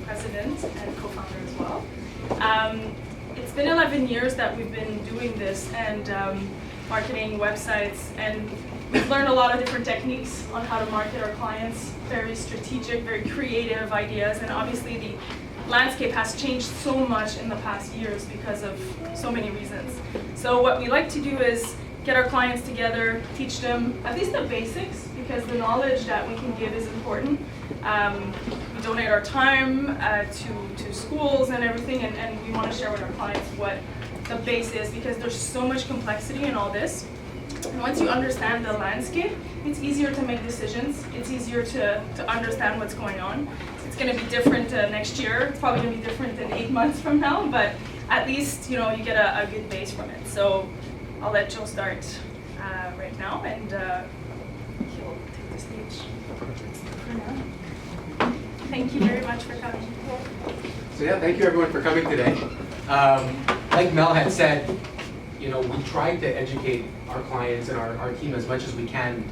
president and co-founder as well. It's been 11 years that we've been doing this and marketing websites, and we've learned a lot of different techniques on how to market our clients, very strategic, very creative ideas, and obviously the landscape has changed so much in the past years because of so many reasons. So what we like to do is get our clients together, teach them at least the basics, because the knowledge that we can give is important. We donate our time to schools and everything, and we want to share with our clients what the base is, because there's so much complexity in all this. And once you understand the landscape, it's easier to make decisions. It's easier to understand what's going on. It's going to be different next year. It's probably going to be different in 8 months from now, but at least you get a good base from it. So I'll let Joe start right now, and he'll take the stage for now. Thank you very much for coming. So yeah, thank you everyone for coming today. Like Mel had said, we try to educate our clients and our team as much as we can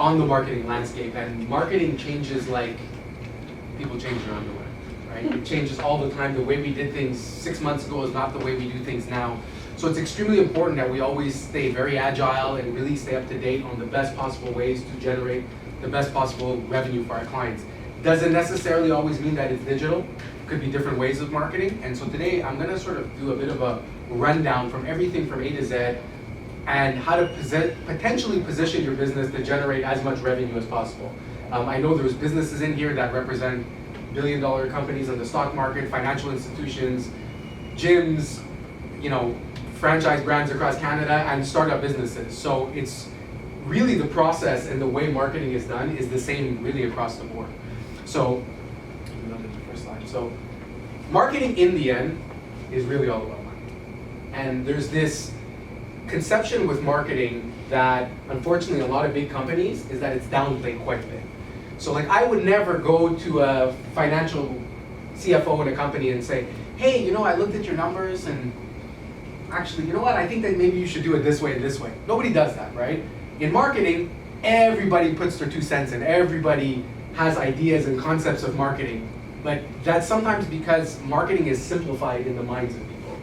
on the marketing landscape. And marketing changes like people change their underwear, right? It changes all the time. The way we did things 6 months ago is not the way we do things now. So it's extremely important that we always stay very agile and really stay up to date on the best possible ways to generate the best possible revenue for our clients. Doesn't necessarily always mean that it's digital. Could be different ways of marketing. And so today I'm going to sort of do a bit of a rundown from everything from A to Z and how to potentially position your business to generate as much revenue as possible. I know there's businesses in here that represent billion-dollar companies in the stock market, financial institutions, gyms, franchise brands across Canada, and startup businesses. So it's really the process and the way marketing is done is the same really across the board. So, So marketing in the end is really all about money. And there's this conception with marketing that unfortunately a lot of big companies is that it's downplayed quite a bit. So like I would never go to a financial CFO in a company and say, hey, I looked at your numbers and actually, I think that maybe you should do it this way and this way. Nobody does that, right? In marketing, everybody puts their 2 cents in. Everybody has ideas and concepts of marketing. But that's sometimes because marketing is simplified in the minds of people.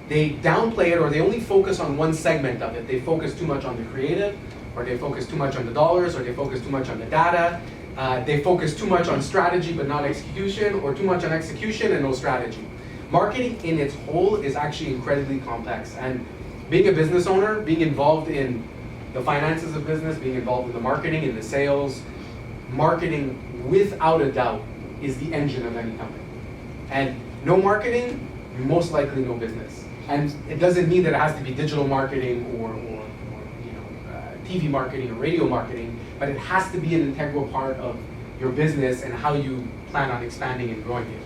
They downplay it, or they only focus on one segment of it. They focus too much on the creative, or they focus too much on the dollars, or they focus too much on the data. They focus too much on strategy but not execution, or too much on execution and no strategy. Marketing in its whole is actually incredibly complex. And being a business owner, being involved in the finances of business, being involved in the marketing and the sales, marketing without a doubt is the engine of any company. And no marketing, most likely no business. And it doesn't mean that it has to be digital marketing or TV marketing or radio marketing, but it has to be an integral part of your business and how you plan on expanding and growing it.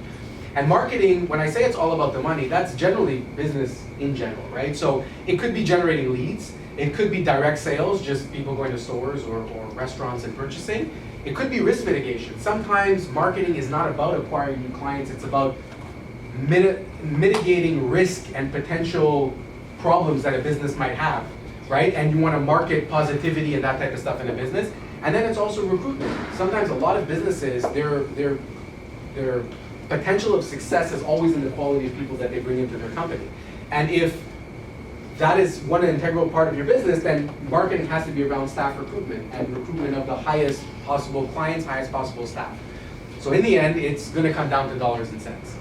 And marketing, when I say it's all about the money, that's generally business in general, right? So it could be generating leads. It could be direct sales, just people going to stores or restaurants and purchasing. It could be risk mitigation. Sometimes marketing is not about acquiring new clients, it's about mitigating risk and potential problems that a business might have, right? And you want to market positivity and that type of stuff in a business. And then it's also recruitment. Sometimes a lot of businesses, their potential of success is always in the quality of people that they bring into their company. And if that is one integral part of your business, then marketing has to be around staff recruitment and recruitment of the highest possible clients, highest possible staff. So in the end, it's going to come down to dollars and cents.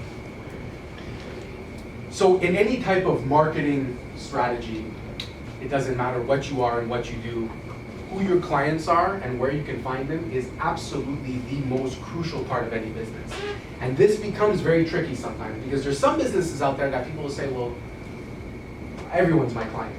So in any type of marketing strategy, it doesn't matter what you are and what you do, who your clients are and where you can find them is absolutely the most crucial part of any business. And this becomes very tricky sometimes because there's some businesses out there that people will say, well, everyone's my client.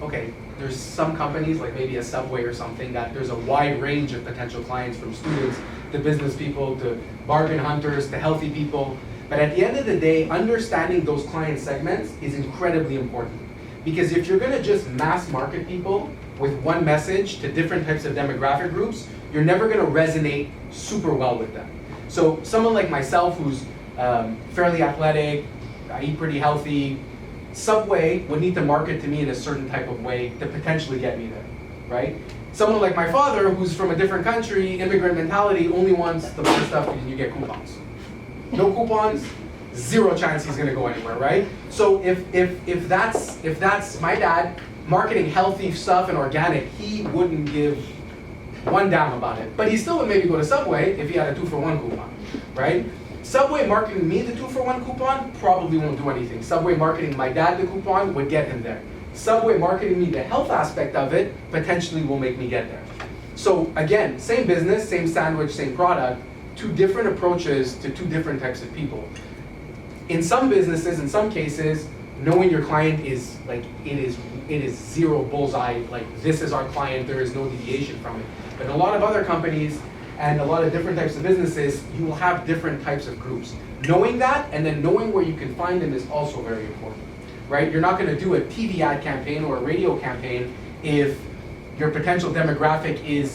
Okay, there's some companies like maybe a Subway or something that there's a wide range of potential clients, from students to business people to bargain hunters to healthy people. But at the end of the day, understanding those client segments is incredibly important. Because if you're gonna just mass market people with one message to different types of demographic groups, you're never gonna resonate super well with them. So someone like myself who's fairly athletic, I eat pretty healthy, Subway would need to market to me in a certain type of way to potentially get me there, right? Someone like my father, who's from a different country, immigrant mentality, only wants the buy stuff because you get coupons, No coupons, zero chance he's gonna go anywhere, right? So if that's my dad, marketing healthy stuff and organic, he wouldn't give one damn about it. But he still would maybe go to Subway if he had a 2-for-1 coupon, right? Subway marketing me the 2-for-1 coupon probably won't do anything. Subway marketing my dad the coupon would get him there. Subway marketing me the health aspect of it potentially will make me get there. So again, same business, same sandwich, same product, two different approaches to two different types of people. In some businesses, in some cases, knowing your client is like, it is zero bullseye, like this is our client, there is no deviation from it. But in a lot of other companies and a lot of different types of businesses, you will have different types of groups. Knowing that and then knowing where you can find them is also very important, right? You're not gonna do a TV ad campaign or a radio campaign if your potential demographic is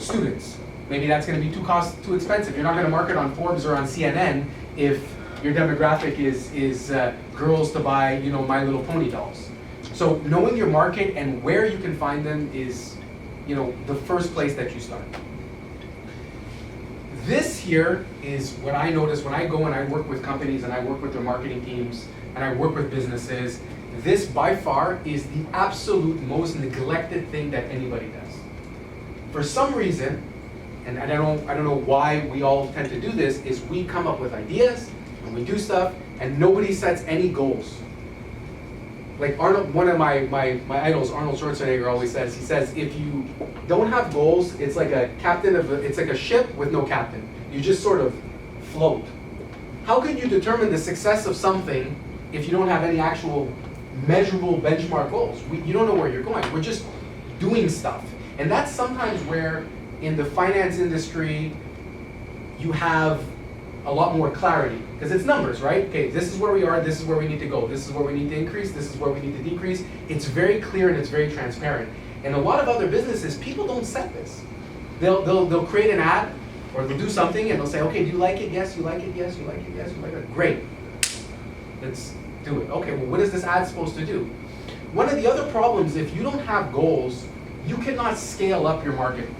students. Maybe that's gonna be too expensive. You're not gonna market on Forbes or on CNN if your demographic is girls to buy, My Little Pony dolls. So knowing your market and where you can find them is, the first place that you start. This here is what I notice when I go and I work with companies and I work with their marketing teams and I work with businesses. This by far is the absolute most neglected thing that anybody does. For some reason, and I don't know why we all tend to do this, is we come up with ideas and we do stuff and nobody sets any goals. Like Arnold, one of my idols, Arnold Schwarzenegger, always says, he says, if you don't have goals, it's like it's like a ship with no captain. You just sort of float. How can you determine the success of something if you don't have any actual measurable benchmark goals? You don't know where you're going. We're just doing stuff. And that's sometimes where in the finance industry, you have a lot more clarity, because it's numbers, right? Okay, this is where we are, this is where we need to go, this is where we need to increase, this is where we need to decrease. It's very clear and it's very transparent. In a lot of other businesses, people don't set this. They'll create an ad, or they'll do something and they'll say, okay, do you like it? Yes, you like it, yes, you like it, yes, you like it. Great, let's do it. Okay, well, what is this ad supposed to do? One of the other problems, if you don't have goals, you cannot scale up your marketing.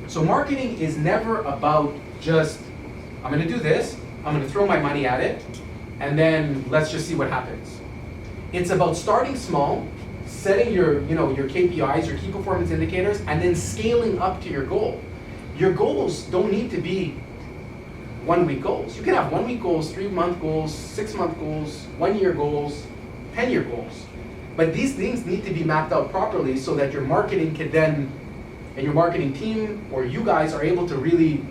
So marketing is never about just, I'm gonna do this, I'm gonna throw my money at it, and then let's just see what happens. It's about starting small, setting your KPIs, your key performance indicators, and then scaling up to your goal. Your goals don't need to be 1-week goals. You can have 1-week goals, 3-month goals, 6-month goals, 1-year goals, 10-year goals. But these things need to be mapped out properly so that your marketing can then, and your marketing team or you guys are able to really,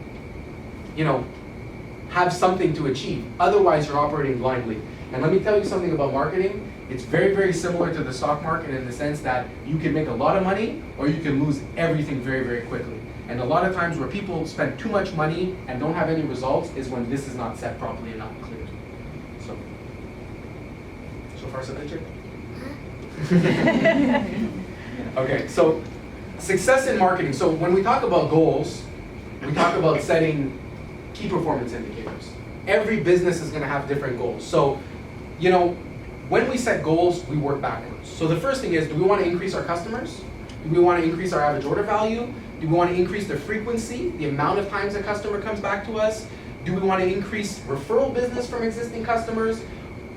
have something to achieve. Otherwise, you're operating blindly. And let me tell you something about marketing. It's very, very similar to the stock market in the sense that you can make a lot of money or you can lose everything very, very quickly. And a lot of times where people spend too much money and don't have any results is when this is not set properly and not clear. So far so good, Okay, so success in marketing. So when we talk about goals, we talk about setting key performance indicators. Every business is gonna have different goals. So, when we set goals, we work backwards. So the first thing is, do we wanna increase our customers? Do we wanna increase our average order value? Do we wanna increase the frequency, the amount of times a customer comes back to us? Do we wanna increase referral business from existing customers?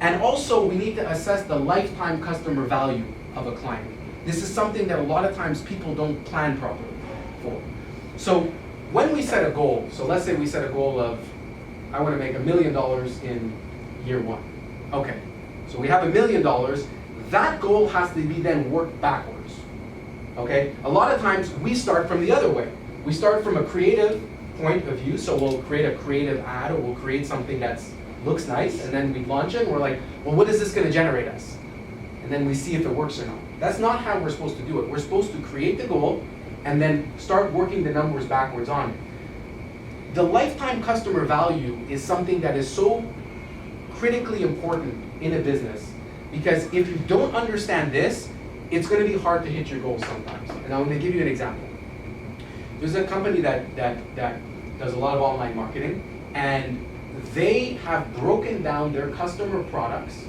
And also, we need to assess the lifetime customer value of a client. This is something that a lot of times people don't plan properly for. So when we set a goal, so let's say we set a goal of, I want to make $1 million in year 1. Okay, so we have $1 million. That goal has to be then worked backwards. Okay, a lot of times we start from the other way. We start from a creative point of view, so we'll create a creative ad or we'll create something that looks nice, and then we launch it and we're like, well, what is this going to generate us? And then we see if it works or not. That's not how we're supposed to do it. We're supposed to create the goal and then start working the numbers backwards on it. The lifetime customer value is something that is so critically important in a business, because if you don't understand this, it's going to be hard to hit your goals sometimes. And I'm going to give you an example. There's a company that does a lot of online marketing, and they have broken down their customer products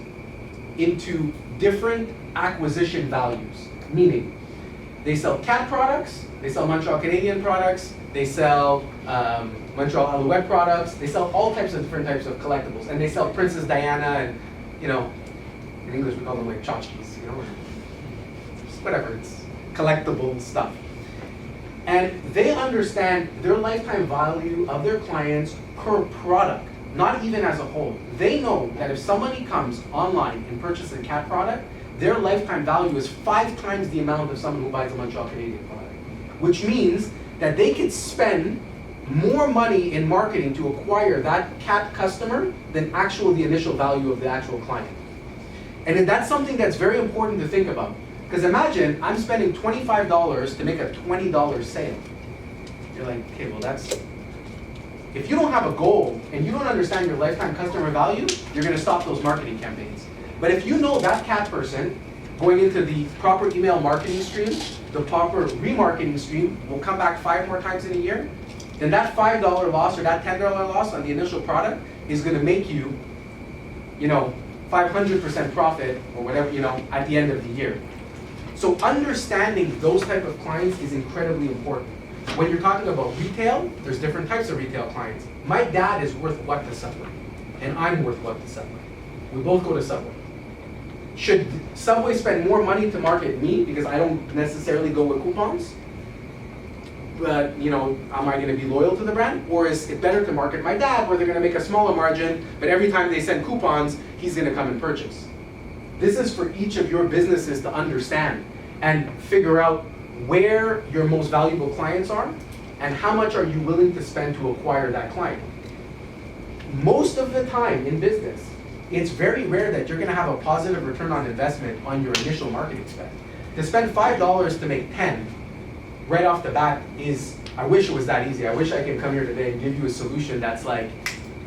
into different acquisition values, meaning they sell cat products, they sell Montreal Canadian products, they sell Montreal Alouette products. They sell all types of different types of collectibles, and they sell Princess Diana, and in English we call them like tchotchkes, just whatever, it's collectible stuff. And they understand their lifetime value of their clients per product, not even as a whole. They know that if somebody comes online and purchases a cat product, their lifetime value is 5 times the amount of someone who buys a Montreal Canadian product. Which means that they could spend more money in marketing to acquire that cat customer than the initial value of the actual client. And that's something that's very important to think about. Because imagine I'm spending $25 to make a $20 sale. You're like, okay, well if you don't have a goal and you don't understand your lifetime customer value, you're gonna stop those marketing campaigns. But if you know that cat person going into the proper email marketing stream, the proper remarketing stream will come back 5 more times in a year, then that $5 loss or that $10 loss on the initial product is gonna make you, 500% profit or whatever, at the end of the year. So understanding those type of clients is incredibly important. When you're talking about retail, there's different types of retail clients. My dad is worth what to Subway, and I'm worth what to Subway. We both go to Subway. Should Subway spend more money to market me because I don't necessarily go with coupons? But, am I going to be loyal to the brand? Or is it better to market my dad where they're going to make a smaller margin, but every time they send coupons, he's going to come and purchase? This is for each of your businesses to understand and figure out where your most valuable clients are and how much are you willing to spend to acquire that client. Most of the time in business, it's very rare that you're going to have a positive return on investment on your initial marketing spend. To spend $5 to make 10 right off the bat I wish it was that easy. I wish I could come here today and give you a solution that's like,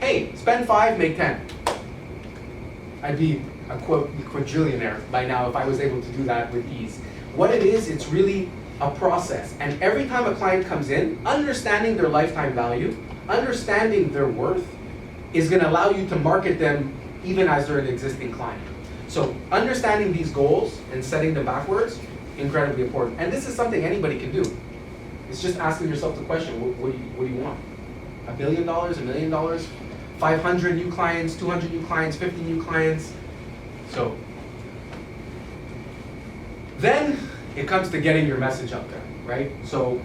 hey, spend 5, make 10. I'd be a quadrillionaire by now if I was able to do that with ease. What it is, it's really a process. And every time a client comes in, understanding their lifetime value, understanding their worth, is going to allow you to market them even as they're an existing client. So understanding these goals and setting them backwards, incredibly important. And this is something anybody can do. It's just asking yourself the question, what do you want? $1 billion, $1 million, 500 new clients, 200 new clients, 50 new clients? So then it comes to getting your message out there, right? So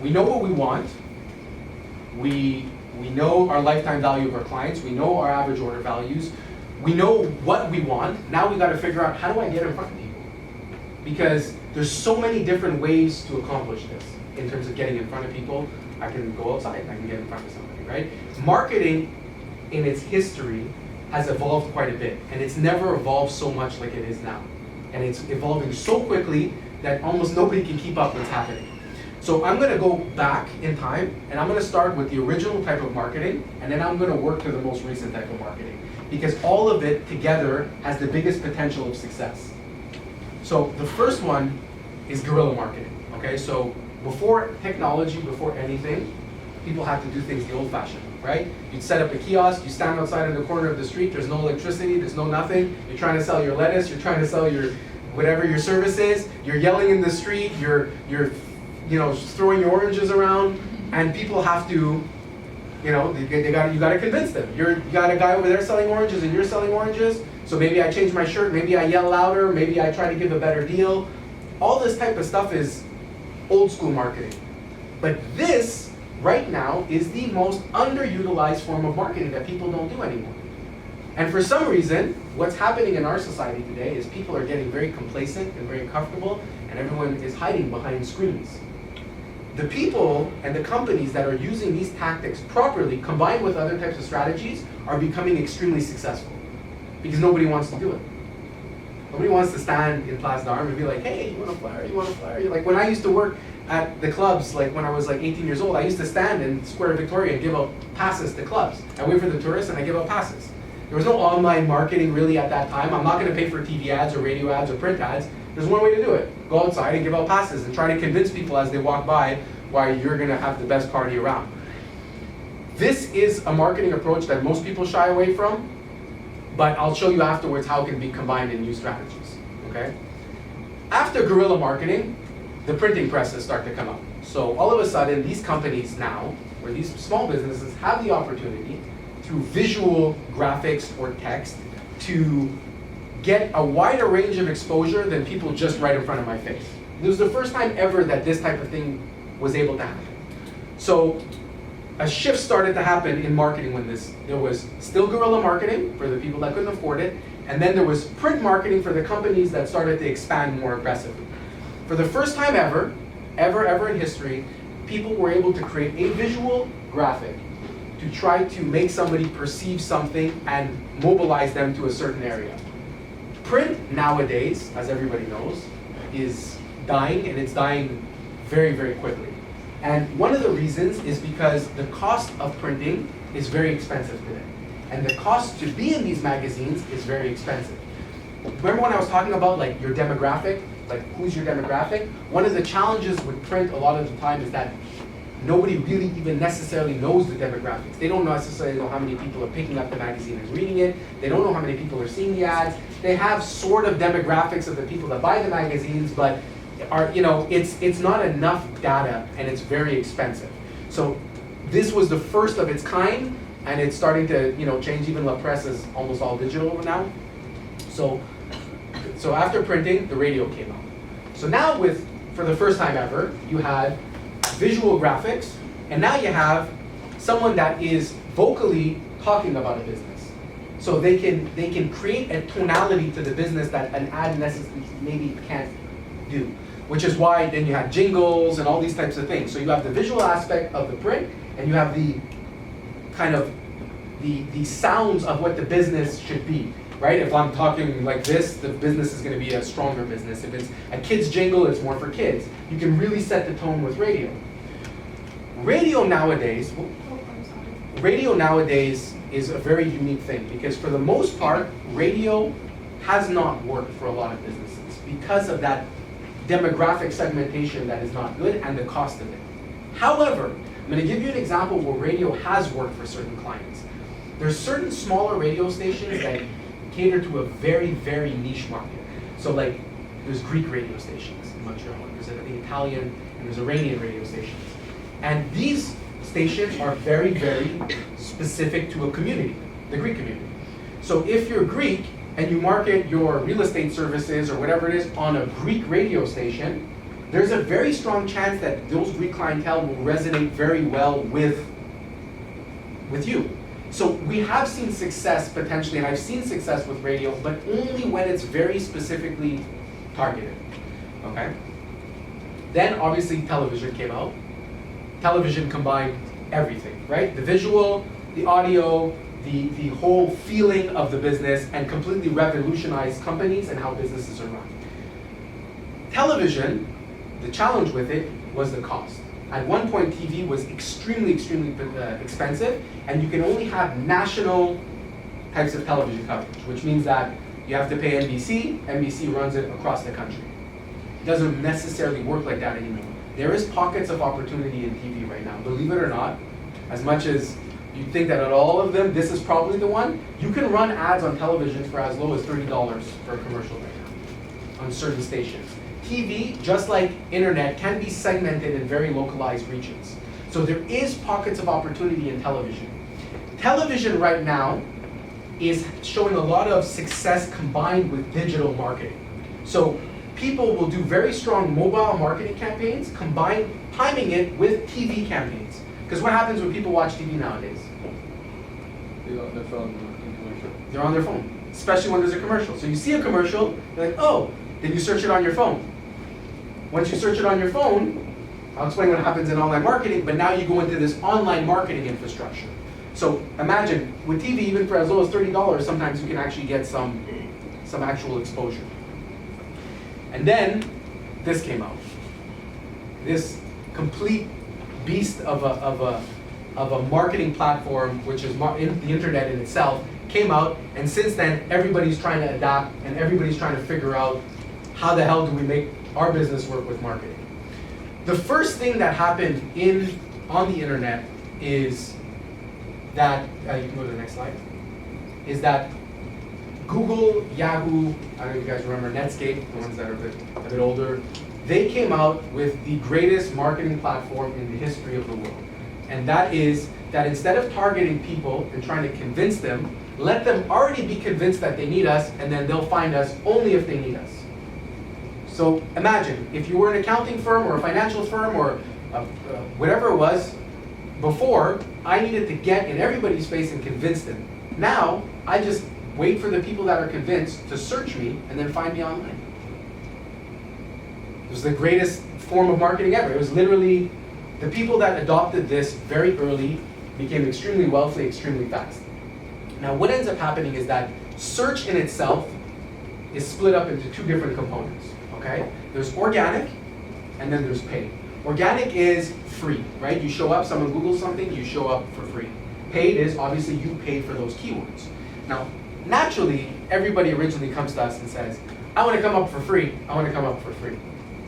we know what we want. We know our lifetime value of our clients. We know our average order values. We know what we want. Now we got to figure out, how do I get in front of people? Because there's so many different ways to accomplish this in terms of getting in front of people. I can go outside and I can get in front of somebody, right? Marketing in its history has evolved quite a bit, and it's never evolved so much like it is now. And it's evolving so quickly that almost nobody can keep up what's happening. So I'm going to go back in time, and I'm going to start with the original type of marketing, and then I'm going to work to the most recent type of marketing, because all of it together has the biggest potential of success. So the first one is guerrilla marketing, okay? So before technology, before anything, people had to do things the old-fashioned, right? You'd set up a kiosk, you stand outside in the corner of the street, there's no electricity, there's no nothing, you're trying to sell your lettuce, you're trying to sell your whatever your service is, you're yelling in the street, you're throwing your oranges around, and people have to, you got to convince them. You got a guy over there selling oranges and you're selling oranges, so maybe I change my shirt, maybe I yell louder, maybe I try to give a better deal. All this type of stuff is old school marketing. But this, right now, is the most underutilized form of marketing that people don't do anymore. And for some reason, what's happening in our society today is people are getting very complacent and very comfortable, and everyone is hiding behind screens. The people and the companies that are using these tactics properly, combined with other types of strategies, are becoming extremely successful. Because nobody wants to do it. Nobody wants to stand in Place d'Armes and be like, hey, you want a flyer, you want a flyer? Like when I used to work at the clubs, like when I was like 18 years old, I used to stand in Square Victoria and give out passes to clubs. I wait for the tourists and I give out passes. There was no online marketing really at that time. I'm not going to pay for TV ads or radio ads or print ads. There's one way to do it. Go outside and give out passes and try to convince people as they walk by why you're going to have the best party around. This is a marketing approach that most people shy away from, but I'll show you afterwards how it can be combined in new strategies, okay? After guerrilla marketing, the printing presses start to come up. So all of a sudden, these companies now, where these small businesses have the opportunity through visual graphics or text to get a wider range of exposure than people just right in front of my face. It was the first time ever that this type of thing was able to happen. So a shift started to happen in marketing when there was still guerrilla marketing for the people that couldn't afford it, and then there was print marketing for the companies that started to expand more aggressively. For the first time ever in history, people were able to create a visual graphic to try to make somebody perceive something and mobilize them to a certain area. Print nowadays, as everybody knows, is dying, and it's dying very, very quickly. And one of the reasons is because the cost of printing is very expensive today. And the cost to be in these magazines is very expensive. Remember when I was talking about like your demographic, like who's your demographic? One of the challenges with print a lot of the time is that nobody really even necessarily knows the demographics. They don't necessarily know how many people are picking up the magazine and reading it. They don't know how many people are seeing the ads. They have sort of demographics of the people that buy the magazines, but it's not enough data, and it's very expensive. So this was the first of its kind, and it's starting to change. Even La Presse is almost all digital now. So after printing, the radio came out. So now for the first time ever, you had visual graphics, and now you have someone that is vocally talking about a business. So they can create a tonality to the business that an ad necessarily maybe can't do. Which is why then you have jingles and all these types of things. So you have the visual aspect of the print, and you have the kind of the sounds of what the business should be, right? If I'm talking like this, the business is going to be a stronger business. If it's a kid's jingle, it's more for kids. You can really set the tone with radio. Radio nowadays is a very unique thing, because for the most part, radio has not worked for a lot of businesses because of that demographic segmentation that is not good and the cost of it. However, I'm going to give you an example where radio has worked for certain clients. There's certain smaller radio stations that cater to a very, very niche market. So like, there's Greek radio stations in Montreal, there's I think Italian, and there's Iranian radio stations. And these stations are very, very specific to a community, the Greek community. So if you're Greek, and you market your real estate services or whatever it is on a Greek radio station, there's a very strong chance that those Greek clientele will resonate very well with you. So we have seen success potentially, and I've seen success with radio, but only when it's very specifically targeted, okay? Then obviously television came out. Television combined everything, right? The visual, the audio, the whole feeling of the business, and completely revolutionized companies and how businesses are run. Television, the challenge with it was the cost. At one point, TV was extremely, extremely expensive, and you can only have national types of television coverage, which means that you have to pay NBC. NBC runs it across the country. It doesn't necessarily work like that anymore. There is pockets of opportunity in TV right now, believe it or not. As much as you think that at all of them, this is probably the one, you can run ads on television for as low as $30 for a commercial right now on certain stations. TV, just like internet, can be segmented in very localized regions. So there is pockets of opportunity in television. Television right now is showing a lot of success combined with digital marketing. So people will do very strong mobile marketing campaigns, timing it with TV campaigns. Because what happens when people watch TV nowadays? They're on their phone in commercial. They're on their phone, especially when there's a commercial. So you see a commercial, you're like, oh, then you search it on your phone. Once you search it on your phone, I'll explain what happens in online marketing, but now you go into this online marketing infrastructure. So imagine, with TV, even for as low as $30, sometimes you can actually get some actual exposure. And then, this came out. This complete beast of a marketing platform, which is the internet in itself, came out, and since then everybody's trying to adapt and everybody's trying to figure out how the hell do we make our business work with marketing. The first thing that happened on the internet is that, you can go to the next slide, is that Google, Yahoo, I don't know if you guys remember Netscape, the ones that are a bit older, they came out with the greatest marketing platform in the history of the world. And that is that instead of targeting people and trying to convince them, let them already be convinced that they need us, and then they'll find us only if they need us. So imagine, if you were an accounting firm or a financial firm or whatever it was, before, I needed to get in everybody's face and convince them. Now, I just wait for the people that are convinced to search me and then find me online. It was the greatest form of marketing ever. It was literally the people that adopted this very early became extremely wealthy, extremely fast. Now, what ends up happening is that search in itself is split up into two different components, okay? There's organic, and then there's paid. Organic is free, right? You show up, someone Googles something, you show up for free. Paid is obviously you paid for those keywords. Now, naturally, everybody originally comes to us and says, I want to come up for free, I want to come up for free.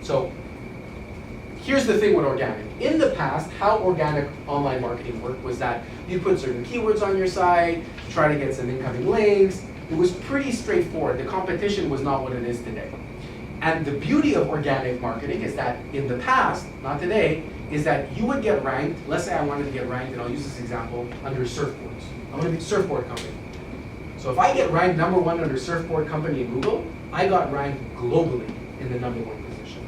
So, here's the thing with organic. In the past, how organic online marketing worked was that you put certain keywords on your site, try to get some incoming links. It was pretty straightforward. The competition was not what it is today. And the beauty of organic marketing is that in the past, not today, is that you would get ranked. Let's say I wanted to get ranked, and I'll use this example, under surfboards. I want to be a surfboard company. So if I get ranked #1 under surfboard company in Google, I got ranked globally in the #1 position.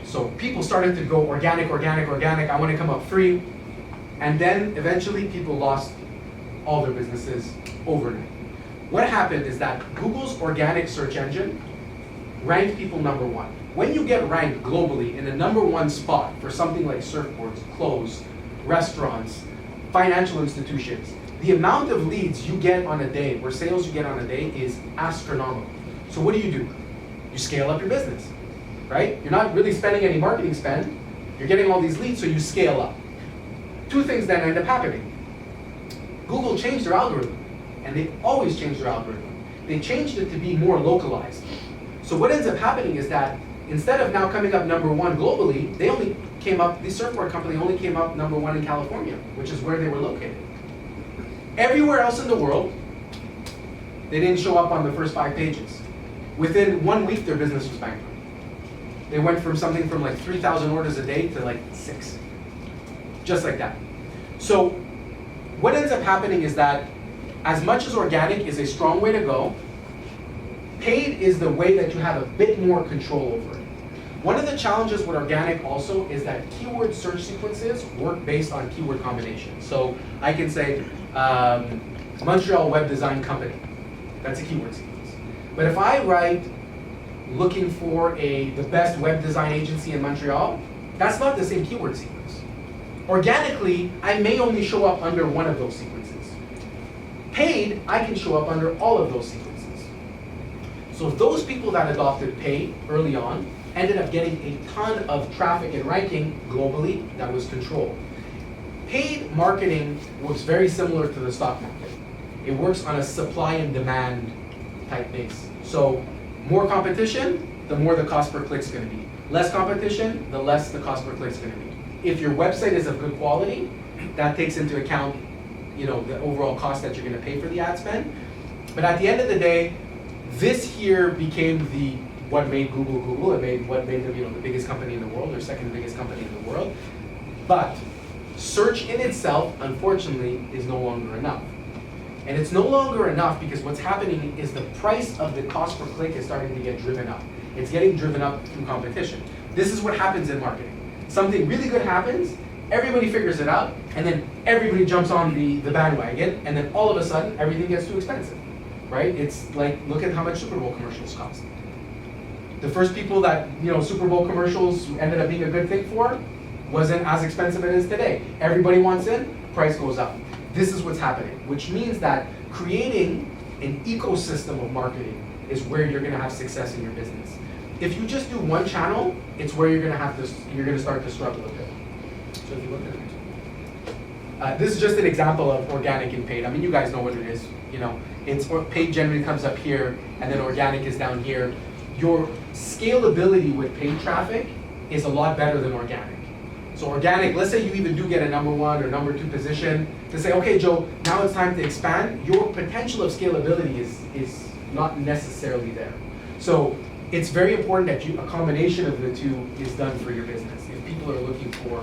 So people started to go organic, organic, organic. I want to come up free. And then eventually people lost all their businesses overnight. What happened is that Google's organic search engine ranked people #1. When you get ranked globally in a #1 spot for something like surfboards, clothes, restaurants, financial institutions, the amount of leads you get on a day, or sales you get on a day, is astronomical. So what do? You scale up your business, right? You're not really spending any marketing spend. You're getting all these leads, so you scale up. Two things then end up happening. Google changed their algorithm, and they always change their algorithm. They changed it to be more localized. So what ends up happening is that instead of now coming up #1 globally, they only came up, the surfboard company only came up #1 in California, which is where they were located. Everywhere else in the world, they didn't show up on the first 5 pages. Within 1 week, their business was bankrupt. They went from something from like 3,000 orders a day to like 6. Just like that. So what ends up happening is that as much as organic is a strong way to go, paid is the way that you have a bit more control over it. One of the challenges with organic also is that keyword search sequences work based on keyword combinations. So I can say Montreal web design company. That's a keyword sequence. But if I write looking for the best web design agency in Montreal, that's not the same keyword sequence. Organically, I may only show up under one of those sequences. Paid, I can show up under all of those sequences. So those people that adopted paid early on ended up getting a ton of traffic and ranking globally that was controlled. Paid marketing works very similar to the stock market. It works on a supply and demand type base. So more competition, the more the cost per click is going to be. Less competition, the less the cost per click is going to be. If your website is of good quality, that takes into account, the overall cost that you're going to pay for the ad spend. But at the end of the day, this here became what made Google Google. What made them the biggest company in the world, or second biggest company in the world. But search in itself, unfortunately, is no longer enough. And it's no longer enough because what's happening is the price of the cost per click is starting to get driven up. It's getting driven up through competition. This is what happens in marketing. Something really good happens, everybody figures it out, and then everybody jumps on the bandwagon, and then all of a sudden, everything gets too expensive, right? It's like, look at how much Super Bowl commercials cost. The first people that, Super Bowl commercials ended up being a good thing for wasn't as expensive as it is today. Everybody wants in, price goes up. This is what's happening, which means that creating an ecosystem of marketing is where you're gonna have success in your business. If you just do one channel, it's where you're gonna start to struggle a bit. So if you look at the next one. This is just an example of organic and paid. I mean, you guys know what it is. It's paid generally comes up here, and then organic is down here. Your scalability with paid traffic is a lot better than organic. So organic, let's say you even do get a #1 or #2 position, to say, okay, Joe, now it's time to expand, your potential of scalability is not necessarily there. So it's very important that a combination of the two is done for your business. If people are looking for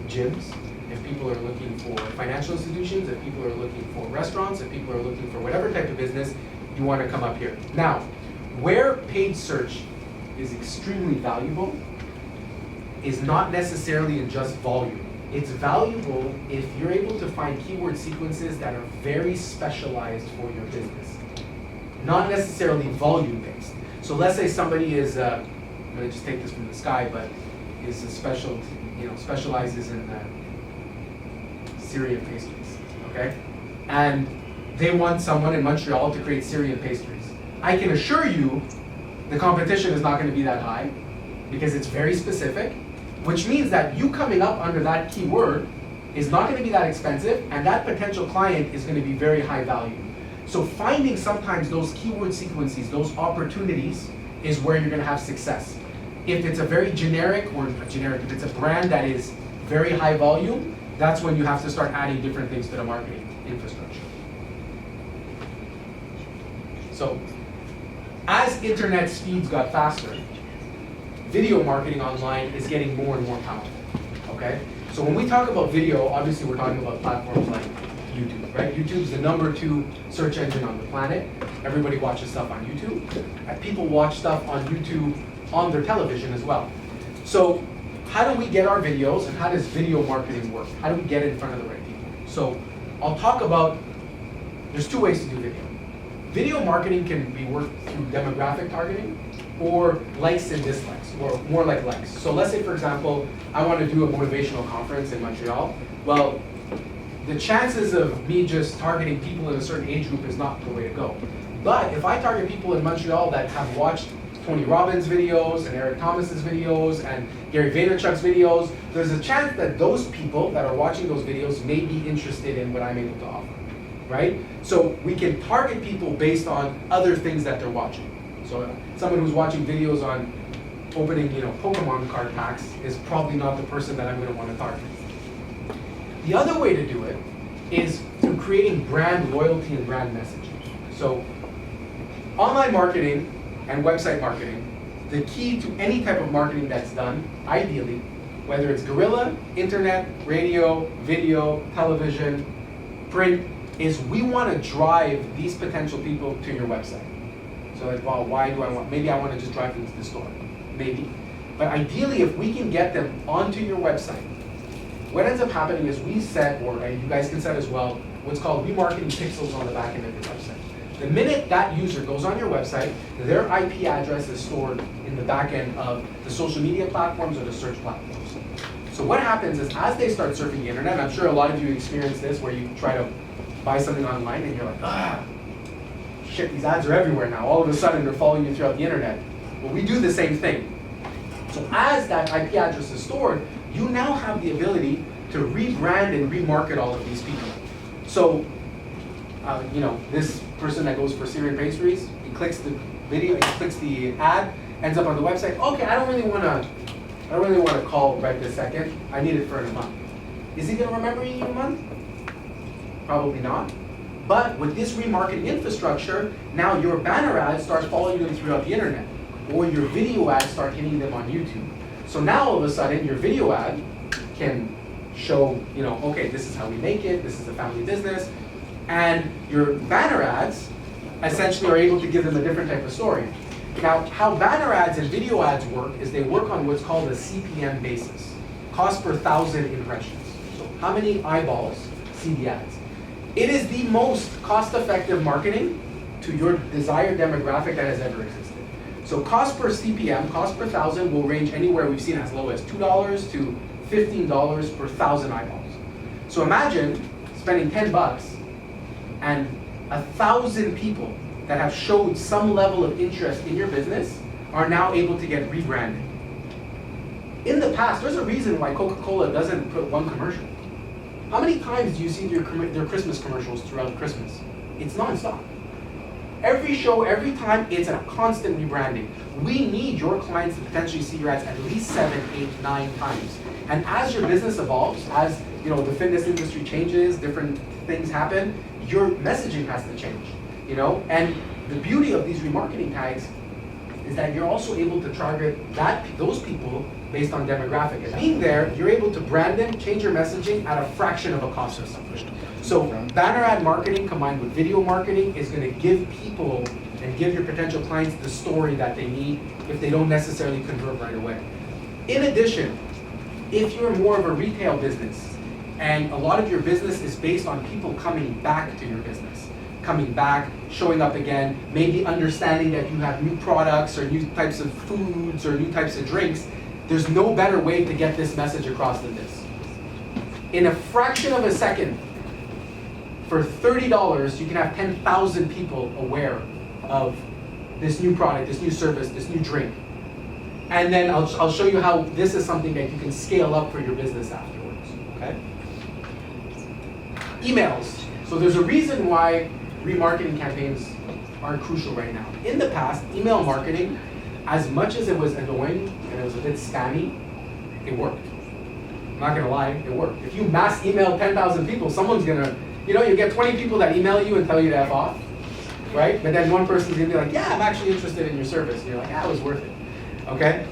gyms, if people are looking for financial institutions, if people are looking for restaurants, if people are looking for whatever type of business, you want to come up here. Now, where paid search is extremely valuable is not necessarily in just volume. It's valuable if you're able to find keyword sequences that are very specialized for your business, not necessarily volume based. So let's say somebody is, I'm going to just take this from the sky, but is a specializes in Syrian pastries, okay? And they want someone in Montreal to create Syrian pastries. I can assure you the competition is not going to be that high because it's very specific, which means that you coming up under that keyword is not going to be that expensive, and that potential client is going to be very high value. So finding sometimes those keyword sequences, those opportunities, is where you're going to have success. If it's a very generic, if it's a brand that is very high volume, that's when you have to start adding different things to the marketing infrastructure. So as internet speeds got faster, video marketing online is getting more and more powerful, okay? So when we talk about video, obviously we're talking about platforms like YouTube, right? YouTube's the #2 search engine on the planet. Everybody watches stuff on YouTube. And people watch stuff on YouTube on their television as well. So how do we get our videos, and how does video marketing work? How do we get it in front of the right people? So I'll talk about, there's 2 ways to do video. Video marketing can be worked through demographic targeting or likes and dislikes, or more like likes. So let's say, for example, I want to do a motivational conference in Montreal. Well, the chances of me just targeting people in a certain age group is not the way to go. But if I target people in Montreal that have watched Tony Robbins' videos and Eric Thomas's videos and Gary Vaynerchuk's videos, there's a chance that those people that are watching those videos may be interested in what I'm able to offer, right? So we can target people based on other things that they're watching. So someone who's watching videos on opening, Pokemon card packs is probably not the person that I'm going to want to target. The other way to do it is through creating brand loyalty and brand messaging. So online marketing and website marketing, the key to any type of marketing that's done, ideally, whether it's guerrilla, internet, radio, video, television, print, is we want to drive these potential people to your website. So like, well, why do I want, maybe I want to just drive them to the store, maybe. But ideally, if we can get them onto your website, what ends up happening is we set, or you guys can set as well, what's called remarketing pixels on the back end of your website. The minute that user goes on your website, their IP address is stored in the back end of the social media platforms or the search platforms. So what happens is as they start surfing the internet, and I'm sure a lot of you experience this where you try to buy something online and you're like, shit, these ads are everywhere now. All of a sudden they're following you throughout the internet. Well, we do the same thing. So as that IP address is stored, you now have the ability to rebrand and remarket all of these people. So, this person that goes for Syrian pastries, he clicks the video, he clicks the ad, ends up on the website. Okay, I don't really want to call right this second. I need it for in a month. Is he going to remember you in a month? Probably not. But with this remarketing infrastructure, now your banner ads start following them throughout the internet, or your video ads start hitting them on YouTube. So now all of a sudden, your video ad can show, okay, this is how we make it, this is a family business, and your banner ads essentially are able to give them a different type of story. Now, how banner ads and video ads work is they work on what's called a CPM basis, cost per 1,000 impressions. So how many eyeballs see the ads? It is the most cost-effective marketing to your desired demographic that has ever existed. So cost per CPM, cost per 1,000, will range anywhere we've seen as low as $2 to $15 per 1,000 eyeballs. So imagine spending $10 and 1,000 people that have showed some level of interest in your business are now able to get rebranded. In the past, there's a reason why Coca-Cola doesn't put one commercial. How many times do you see their Christmas commercials throughout Christmas? It's nonstop. Every show, every time, it's a constant rebranding. We need your clients to potentially see your ads at least 7, 8, 9 times. And as your business evolves, as the fitness industry changes, different things happen, your messaging has to change. And the beauty of these remarketing tags is that you're also able to target those people based on demographic. And being there, you're able to brand them, change your messaging at a fraction of a cost of something. So banner ad marketing combined with video marketing is going to give people and give your potential clients the story that they need if they don't necessarily convert right away. In addition, if you're more of a retail business and a lot of your business is based on people coming back to your business, coming back, showing up again, maybe understanding that you have new products or new types of foods or new types of drinks, there's no better way to get this message across than this. In a fraction of a second, for $30, you can have 10,000 people aware of this new product, this new service, this new drink. And then I'll show you how this is something that you can scale up for your business afterwards, okay? Emails. So there's a reason why remarketing campaigns are crucial right now. In the past, email marketing, as much as it was annoying and it was a bit spammy, it worked. I'm not gonna lie, it worked. If you mass email 10,000 people, someone's gonna, you get 20 people that email you and tell you to F off, right? But then one person's gonna be like, yeah, I'm actually interested in your service. And you're like, it was worth it, okay?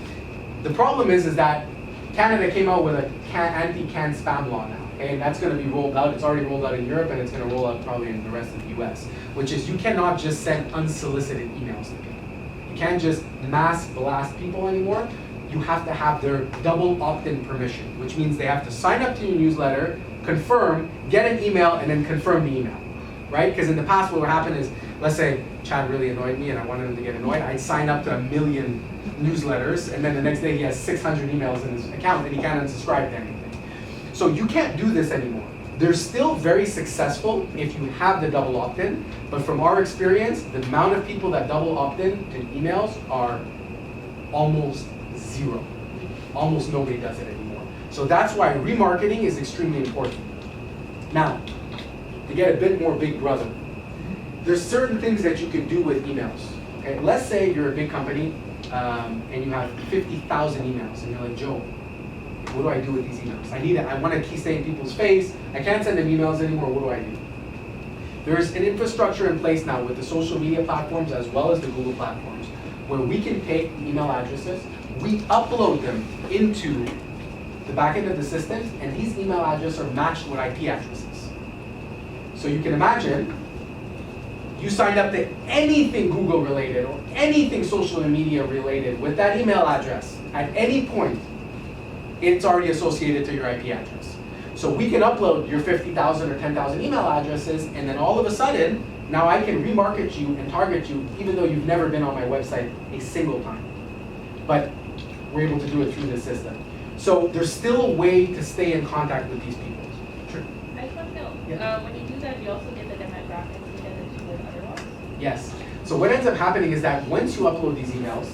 The problem is that Canada came out with an anti-can spam law now, okay? And that's gonna be rolled out. It's already rolled out in Europe and it's gonna roll out probably in the rest of the US, which is you cannot just send unsolicited emails to people. You can't just mass blast people anymore. You have to have their double opt-in permission, which means they have to sign up to your newsletter, confirm, get an email, and then confirm the email, right? Because in the past, what would happen is, let's say Chad really annoyed me and I wanted him to get annoyed, I'd sign up to 1 million newsletters, and then the next day he has 600 emails in his account and he can't unsubscribe to anything. So you can't do this anymore. They're still very successful if you have the double opt-in, but from our experience, the amount of people that double opt-in to emails are almost zero. Almost nobody does it anymore. So that's why remarketing is extremely important. Now, to get a bit more big brother, there's certain things that you can do with emails. Okay, let's say you're a big company and you have 50,000 emails, and you're like, Joe, what do I do with these emails? I want to key stay in people's face. I can't send them emails anymore. What do I do? There's an infrastructure in place now with the social media platforms as well as the Google platforms where we can take email addresses, we upload them into the back end of the system, and these email addresses are matched with IP addresses. So you can imagine you signed up to anything Google related or anything social media related with that email address at any point, it's already associated to your IP address. So we can upload your 50,000 or 10,000 email addresses, and then all of a sudden, now I can remarket you and target you even though you've never been on my website a single time. But we're able to do it through this system. So there's still a way to stay in contact with these people. Sure. I just want to know, Yeah. when you do that, you also get the demographics together to the other ones? Yes. So what ends up happening is that once you upload these emails,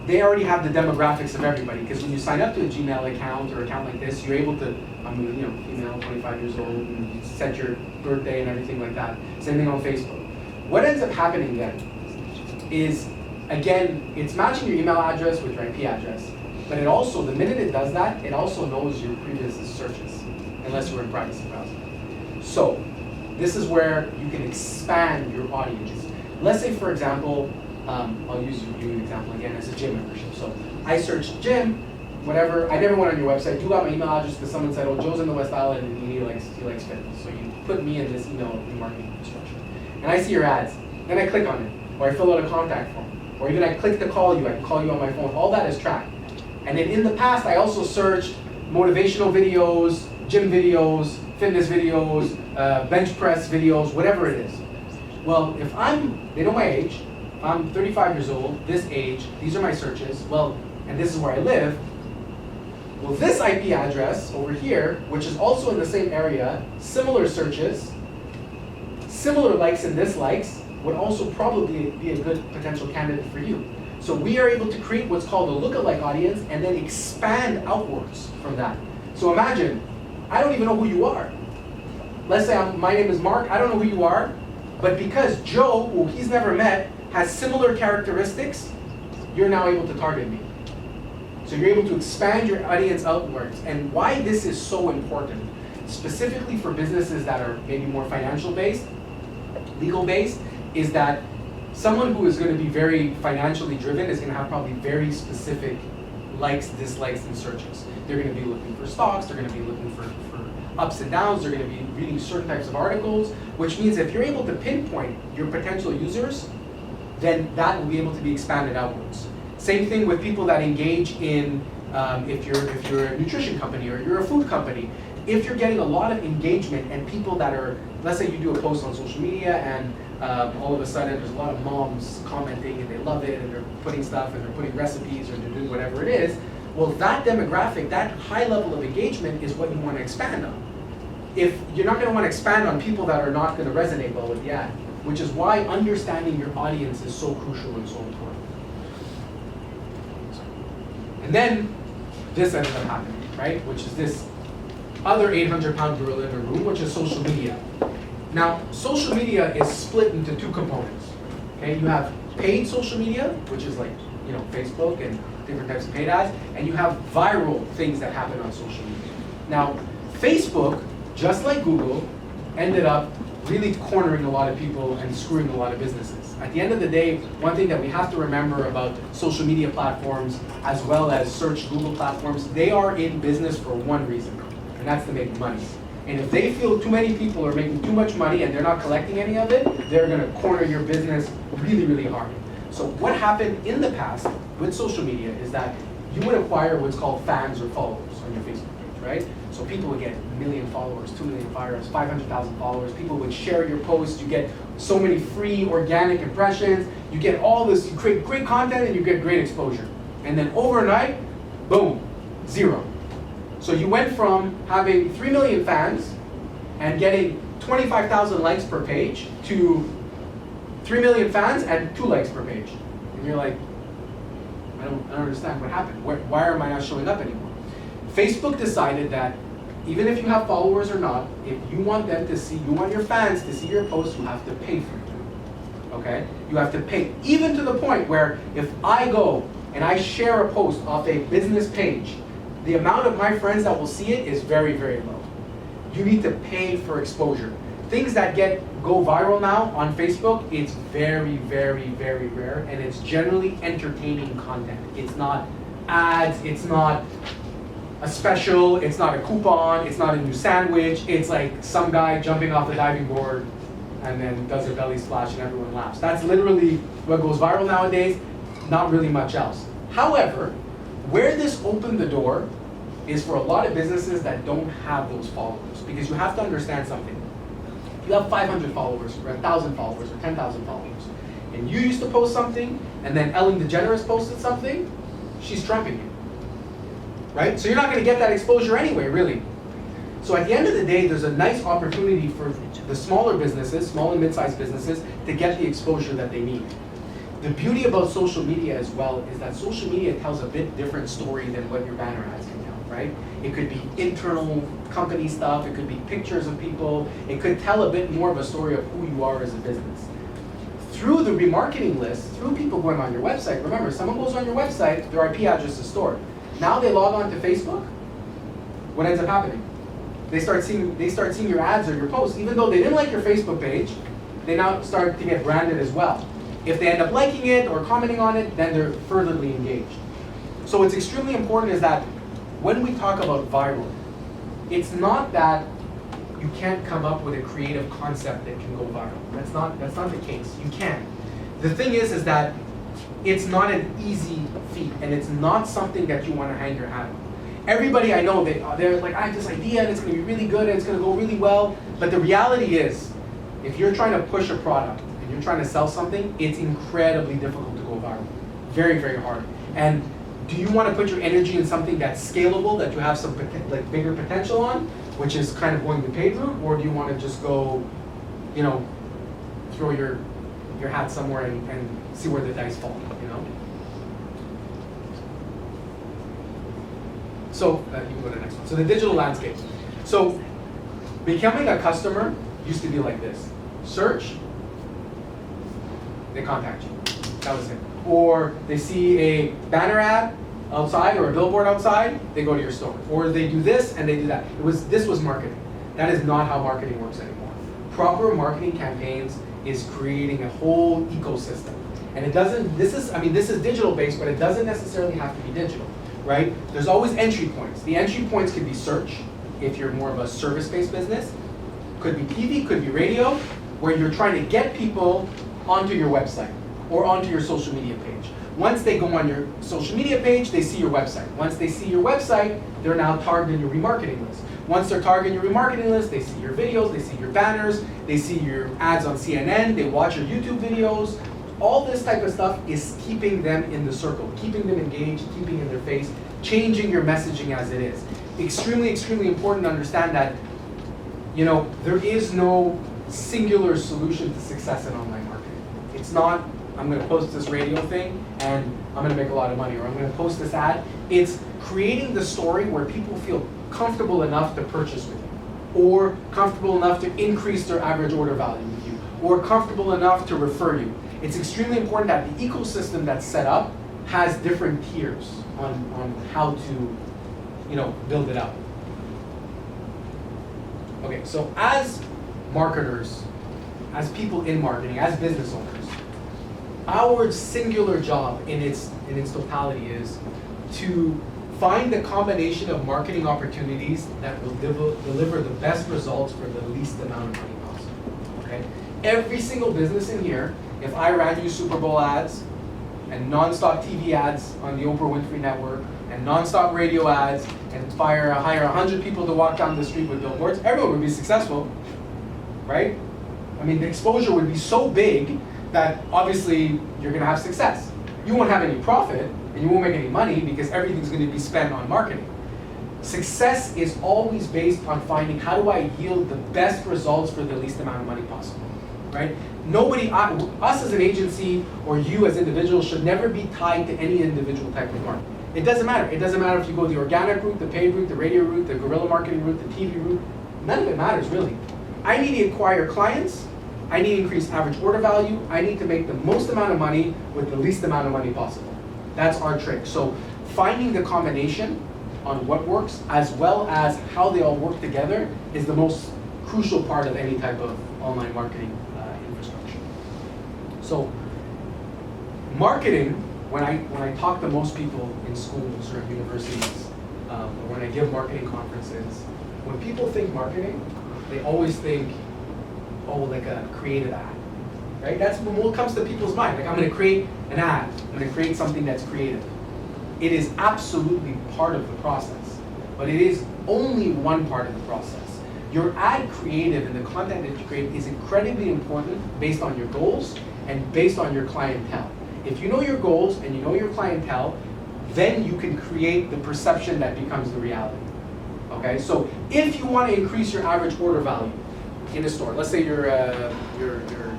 they already have the demographics of everybody, because when you sign up to a Gmail account or account like this, you're able to, female, 25 years old, and you set your birthday and everything like that. Same thing on Facebook. What ends up happening then is, again, it's matching your email address with your IP address, but it also, the minute it does that, it also knows your previous searches, unless you're in privacy browser. So this is where you can expand your audience. Let's say, for example, I'll use you an example again as a gym membership. So I searched gym, whatever. I never went on your website. You got my email address because someone said, "Oh, Joe's in the West Island and he likes fitness." So you put me in this email remarketing structure, and I see your ads. Then I click on it, or I fill out a contact form, or even I click to call you. I can call you on my phone. All that is tracked. And then in the past, I also searched motivational videos, gym videos, fitness videos, bench press videos, whatever it is. Well, they know my age. I'm 35 years old, this age, these are my searches, well, and this is where I live. Well, this IP address over here, which is also in the same area, similar searches, similar likes and dislikes, would also probably be a good potential candidate for you. So we are able to create what's called a lookalike audience and then expand outwards from that. So imagine, I don't even know who you are. Let's say my name is Mark, I don't know who you are, but because Joe, who he's never met, has similar characteristics, you're now able to target me. So you're able to expand your audience outwards. And why this is so important, specifically for businesses that are maybe more financial based, legal based, is that Someone who is going to be very financially driven is going to have probably very specific likes, dislikes, and searches. They're going to be looking for stocks, they're going to be looking for ups and downs, they're going to be reading certain types of articles, which means if you're able to pinpoint your potential users, then that will be able to be expanded outwards. Same thing with people that engage in, if you're a nutrition company or you're a food company, if you're getting a lot of engagement and people that are, let's say you do a post on social media and all of a sudden there's a lot of moms commenting and they love it and they're putting stuff and they're putting recipes or they're doing whatever it is, well that demographic, that high level of engagement is what you want to expand on. If you're not going to want to expand on people that are not going to resonate well with the ad, which is why understanding your audience is so crucial and so important. And then this ends up happening, right? Which is this other 800-pound gorilla in the room, which is social media. Now, social media is split into two components. Okay, you have paid social media, which is like, Facebook and different types of paid ads, and you have viral things that happen on social media. Now, Facebook, just like Google, ended up really cornering a lot of people and screwing a lot of businesses. At the end of the day, one thing that we have to remember about social media platforms, as well as search Google platforms, they are in business for one reason, and that's to make money. And if they feel too many people are making too much money and they're not collecting any of it, they're gonna corner your business really, really hard. So what happened in the past with social media is that you would acquire what's called fans or followers on your Facebook page, right? So people would get 1 million followers, 2 million followers, 500,000 followers. People would share your posts. You get so many free organic impressions. You get all this, you create great content and you get great exposure. And then overnight, boom, zero. So you went from having 3 million fans and getting 25,000 likes per page to 3 million fans and 2 likes per page. And you're like, I don't understand what happened. Why am I not showing up anymore? Facebook decided that even if you have followers or not, if you want them to see, you want your fans to see your posts, you have to pay for it. Okay? You have to pay. Even to the point where if I go and I share a post off a business page, the amount of my friends that will see it is very, very low. You need to pay for exposure. Things that go viral now on Facebook, it's very, very, very rare, and it's generally entertaining content. It's not ads, it's not a special, it's not a coupon, it's not a new sandwich, it's like some guy jumping off a diving board and then does a belly splash and everyone laughs. That's literally what goes viral nowadays, not really much else. However, where this opened the door is for a lot of businesses that don't have those followers, because you have to understand something. If you have 500 followers, or 1,000 followers, or 10,000 followers, and you used to post something, and then Ellen DeGeneres posted something, she's trumping you, right? So you're not going to get that exposure anyway, really. So at the end of the day, there's a nice opportunity for the smaller businesses, small and mid-sized businesses, to get the exposure that they need. The beauty about social media as well is that social media tells a bit different story than what your banner ads can tell, right? It could be internal company stuff, it could be pictures of people, it could tell a bit more of a story of who you are as a business. Through the remarketing list, through people going on your website, remember, someone goes on your website, their IP address is stored. Now they log on to Facebook, what ends up happening? They start seeing your ads or your posts, even though they didn't like your Facebook page, they now start to get branded as well. If they end up liking it or commenting on it, then they're furtherly engaged. So what's extremely important is that when we talk about viral, it's not that you can't come up with a creative concept that can go viral. That's not the case. You can. The thing is that it's not an easy feat, and it's not something that you want to hang your hat on. Everybody I know, they're like, I have this idea and it's going to be really good and it's going to go really well. But the reality is, if you're trying to push a product and you're trying to sell something, it's incredibly difficult to go viral. Very, very hard. And do you want to put your energy in something that's scalable, that you have some bigger potential on, which is kind of going the paid route, or do you want to just go, throw your hat somewhere and see where the dice fall, So you can go to the next one. So the digital landscape. So becoming a customer used to be like this. Search, they contact you. That was it. Or they see a banner ad outside or a billboard outside, they go to your store. Or they do this and they do that. This was marketing. That is not how marketing works anymore. Proper marketing campaigns is creating a whole ecosystem. And it doesn't, this is digital based, but it doesn't necessarily have to be digital, right? There's always entry points. The entry points could be search, if you're more of a service-based business. Could be TV, could be radio, where you're trying to get people onto your website or onto your social media page. Once they go on your social media page, they see your website. Once they see your website, they're now targeted in your remarketing list. Once they're targeted in your remarketing list, they see your videos, they see your banners, they see your ads on CNN, they watch your YouTube videos. All this type of stuff is keeping them in the circle, keeping them engaged, keeping in their face, changing your messaging as it is. Extremely, extremely important to understand that, you know, there is no singular solution to success in online marketing. It's not, I'm going to post this radio thing and I'm going to make a lot of money, or I'm going to post this ad. It's creating the story where people feel comfortable enough to purchase with you, or comfortable enough to increase their average order value with you, or comfortable enough to refer you. It's extremely important that the ecosystem that's set up has different tiers on how to, you know, build it out. Okay, so as marketers, as people in marketing, as business owners, our singular job in its totality is to find the combination of marketing opportunities that will deliver the best results for the least amount of money possible. Okay? Every single business in here, if I ran you Super Bowl ads and nonstop TV ads on the Oprah Winfrey Network and nonstop radio ads and hire 100 people to walk down the street with billboards, everyone would be successful, right? I mean, the exposure would be so big that obviously you're going to have success. You won't have any profit and you won't make any money because everything's going to be spent on marketing. Success is always based on finding, how do I yield the best results for the least amount of money possible, right? Nobody, us as an agency or you as individuals should never be tied to any individual type of market. It doesn't matter. It doesn't matter if you go the organic route, the paid route, the radio route, the guerrilla marketing route, the TV route. None of it matters really. I need to acquire clients. I need to increase average order value. I need to make the most amount of money with the least amount of money possible. That's our trick. So finding the combination on what works as well as how they all work together is the most crucial part of any type of online marketing infrastructure. So marketing, when I talk to most people in schools or at universities, or when I give marketing conferences, when people think marketing, they always think, oh, like a creative ad, right? That's what comes to people's mind. Like, I'm going to create an ad. I'm going to create something that's creative. It is absolutely part of the process, but it is only one part of the process. Your ad creative and the content that you create is incredibly important based on your goals and based on your clientele. If you know your goals and you know your clientele, then you can create the perception that becomes the reality. Okay, so if you want to increase your average order value in a store, let's say you're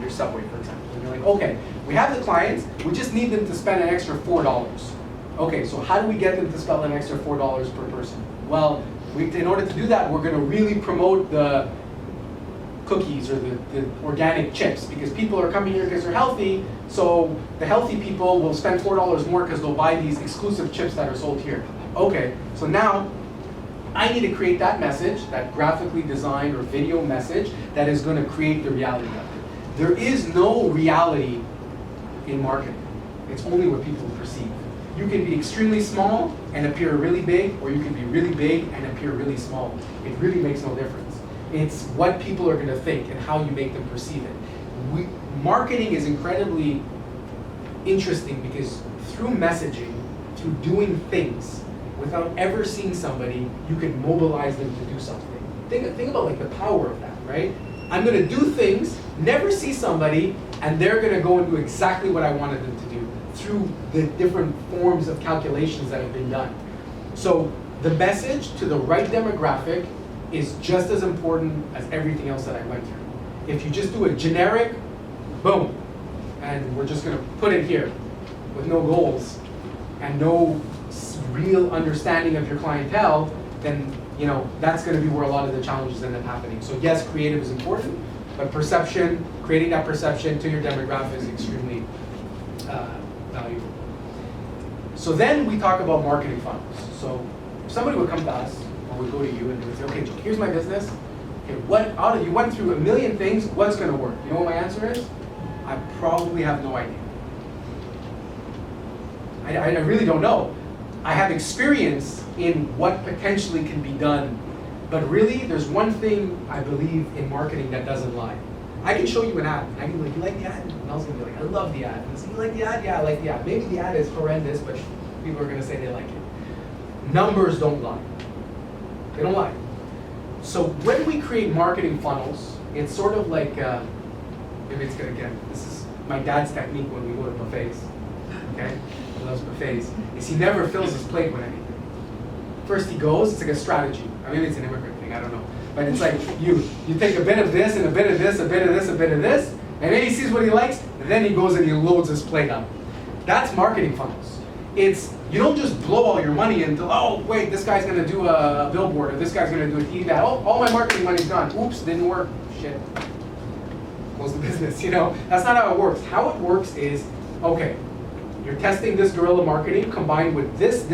Subway, for example, and you're like, okay, we have the clients, we just need them to spend an extra $4. Okay, so how do we get them to spend an extra $4 per person? Well, in order to do that, we're going to really promote the cookies or the organic chips, because people are coming here because they're healthy, so the healthy people will spend $4 more because they'll buy these exclusive chips that are sold here. Okay, so now I need to create that message, that graphically designed or video message that is going to create the reality of it. There is no reality in marketing. It's only what people perceive. You can be extremely small and appear really big, or you can be really big and appear really small. It really makes no difference. It's what people are going to think and how you make them perceive it. Marketing is incredibly interesting because through messaging, through doing things, without ever seeing somebody, you can mobilize them to do something. Think about like the power of that, right? I'm going to do things, never see somebody, and they're going to go and do exactly what I wanted them to do through the different forms of calculations that have been done. So the message to the right demographic is just as important as everything else that I went through. If you just do a generic, boom, and we're just going to put it here with no goals and no real understanding of your clientele, then that's going to be where a lot of the challenges end up happening. So yes, creative is important, but perception, creating that perception to your demographic is extremely valuable. So then we talk about marketing funnels. So if somebody would come to us or would go to you and they would say, okay, Joe, here's my business. Okay, you went through a million things, what's gonna work? You know what my answer is? I probably have no idea. I really don't know. I have experience in what potentially can be done, but really, there's one thing I believe in marketing that doesn't lie. I can show you an ad, and I can be like, you like the ad? And I was gonna be like, I love the ad. And say, you like the ad? Yeah, I like the ad. Maybe the ad is horrendous, but people are gonna say they like it. Numbers don't lie. They don't lie. So when we create marketing funnels, it's sort of like, maybe it's gonna get, this is my dad's technique when we go to buffets, okay? He loves buffets, is he never fills his plate with anything. First he goes, it's like a strategy. I mean, it's an immigrant thing, I don't know. But it's like, you take a bit of this, and a bit of this, a bit of this, a bit of this, and then he sees what he likes, and then he goes and he loads his plate up. That's marketing funnels. It's, you don't just blow all your money into, oh, wait, this guy's gonna do a billboard, or this guy's gonna do a TV ad. Oh, all my marketing money's gone. Oops, didn't work. Shit. Close the business, you know? That's not how it works. How it works is, okay, you're testing this guerrilla marketing combined with this, and